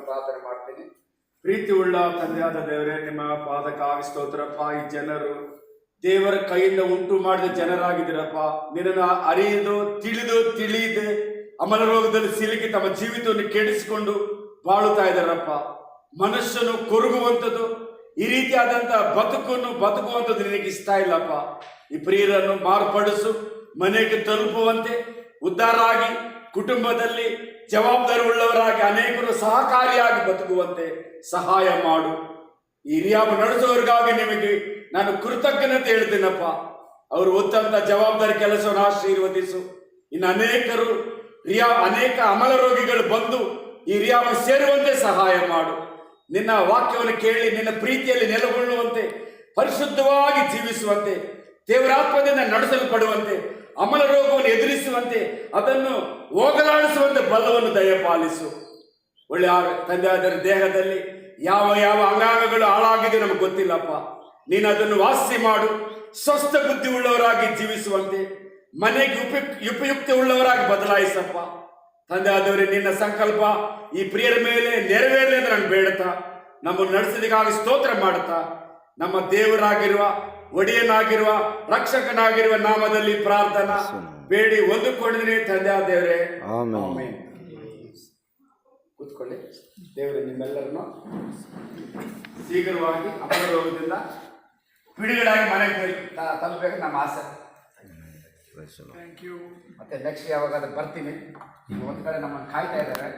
ಪ್ರಾರ್ಥನೆ ಮಾಡ್ತೀನಿ. ಪ್ರೀತಿ ಉಳ್ಳ ತಂದೆಯಾದ ದೇವರೇ, ನಿಮ್ಮ ಪಾದಕ್ಕಾಗಿ ಸ್ತೋತ್ರಪ್ಪ. ಈ ಜನರು ದೇವರ ಕೈಯಿಂದ ಉಂಟು ಮಾಡಿದ ಜನರಾಗಿದ್ದೀರಪ್ಪ. ನಿನ್ನನ್ನು ಅರಿಯದು ತಿಳಿಯದೆ ಅಮಲ ರೋಗದಲ್ಲಿ ಸಿಲುಕಿ ತಮ್ಮ ಜೀವಿತವನ್ನು ಕೆಡಿಸಿಕೊಂಡು ಬಾಳುತ್ತಾ ಇದ್ದಾರಪ್ಪ. ಮನುಷ್ಯನು ಕೊರಗುವಂಥದ್ದು, ಈ ರೀತಿಯಾದಂಥ ಬದುಕುವಂಥದ್ದು ನಿನಗೆ ಇಷ್ಟ ಇಲ್ಲಪ್ಪ. ಈ ಪ್ರಿಯರನ್ನು ಮಾರ್ಪಡಿಸು, ಮನೆಗೆ ತಲುಪುವಂತೆ ಉದ್ಧಾರ ಆಗಿ ಕುಟುಂಬದಲ್ಲಿ ಜವಾಬ್ದಾರಿ ಉಳ್ಳವರಾಗಿ ಅನೇಕರು ಸಹಕಾರಿಯಾಗಿ ಬದುಕುವಂತೆ ಸಹಾಯ ಮಾಡು. ಈ ರಿಯಾಬ್ ನಡೆಸುವವರಿಗಾಗಿ ನಿಮಗೆ ನಾನು ಕೃತಜ್ಞತೆ ಹೇಳ್ತೀನಪ್ಪ. ಅವರು ಹೊತ್ತಂತ ಜವಾಬ್ದಾರಿ ಕೆಲಸವನ್ನು ಆಶೀರ್ವದಿಸು. ಇನ್ನು ಅನೇಕ ಅಮಲ ರೋಗಿಗಳು ಬಂದು ಈ ರಿಯಾಬ್ ಸೇರುವಂತೆ ಸಹಾಯ ಮಾಡು. ನಿನ್ನ ವಾಕ್ಯವನ್ನು ಕೇಳಿ ನಿನ್ನ ಪ್ರೀತಿಯಲ್ಲಿ ನೆಲೆಗೊಳ್ಳುವಂತೆ, ಪರಿಶುದ್ಧವಾಗಿ ಜೀವಿಸುವಂತೆ, ದೇವರಾತ್ಮದಿಂದ ನಡೆಸಲ್ಪಡುವಂತೆ, ಅಮಲ ರೋಗವನ್ನು ಎದುರಿಸುವಂತೆ, ಅದನ್ನು ಹೋಗಲಾಡಿಸುವಂತೆ ಬಲವನ್ನು ದಯಪಾಲಿಸು. ಒಳ್ಳೆ ತಂದೆಯಾದ ದೇಹದಲ್ಲಿ ಯಾವ ಅಂಗಾಂಗಗಳು ಹಾಳಾಗಿದೆ ನಮಗೆ ಗೊತ್ತಿಲ್ಲಪ್ಪ. ನೀನು ಅದನ್ನು ವಾಸಿ ಮಾಡು. ಸ್ವಸ್ಥ ಬುದ್ಧಿ ಉಳ್ಳವರಾಗಿ ಜೀವಿಸುವಂತೆ, ಮನೆಗೆ ಉಪಯುಕ್ತ ಉಳ್ಳವರಾಗಿ ಬದಲಾಯಿಸಪ್ಪ. ತಂದೆ ಆದವರೇ, ನಿನ್ನ ಸಂಕಲ್ಪ ಈ ಪ್ರಿಯರ ಮೇಲೆ ನೆರವೇರಲಿ ಅಂತ ನಾನು ಬೇಡ್ತಾ, ನಮ್ಮನ್ನು ನಡೆಸಿದಕ್ಕಾಗಿ ಸ್ತೋತ್ರ ಮಾಡುತ್ತಾ, ನಮ್ಮ ದೇವರಾಗಿರುವ, ಒಡೆಯನಾಗಿರುವ, ರಕ್ಷಕನಾಗಿರುವ ನಾಮದಲ್ಲಿ ಪ್ರಾರ್ಥನಾ ಬೇಡಿ ಹೊಂದಿಕೊಂಡಿದ್ದೀನಿ ತಂದೆ ಆದವರೇ, ಆಮೆನ್. ಕೂತ್ಕೊಳ್ಳಿ. ದೇವರು ನಿಮ್ಮೆಲ್ಲರನ್ನು ಶೀಘ್ರವಾಗಿ ಅಮಲ ರೋಗದಿಂದ ಬಿಡುಗಡೆಯಾಗಿ ಮನೆಗೆ ತಲುಪಬೇಕು ನಮ್ಮ ಆಸೆ. Thank you. ಮತ್ತೆ ನೆಕ್ಸ್ಟ್ ಯಾವಾಗಾದ್ರೂ ಬರ್ತೀನಿ. ಒಂದು ಕಡೆ ನಮ್ಮನ್ನು ಕಾಯ್ತಾ ಇದ್ದಾರೆ.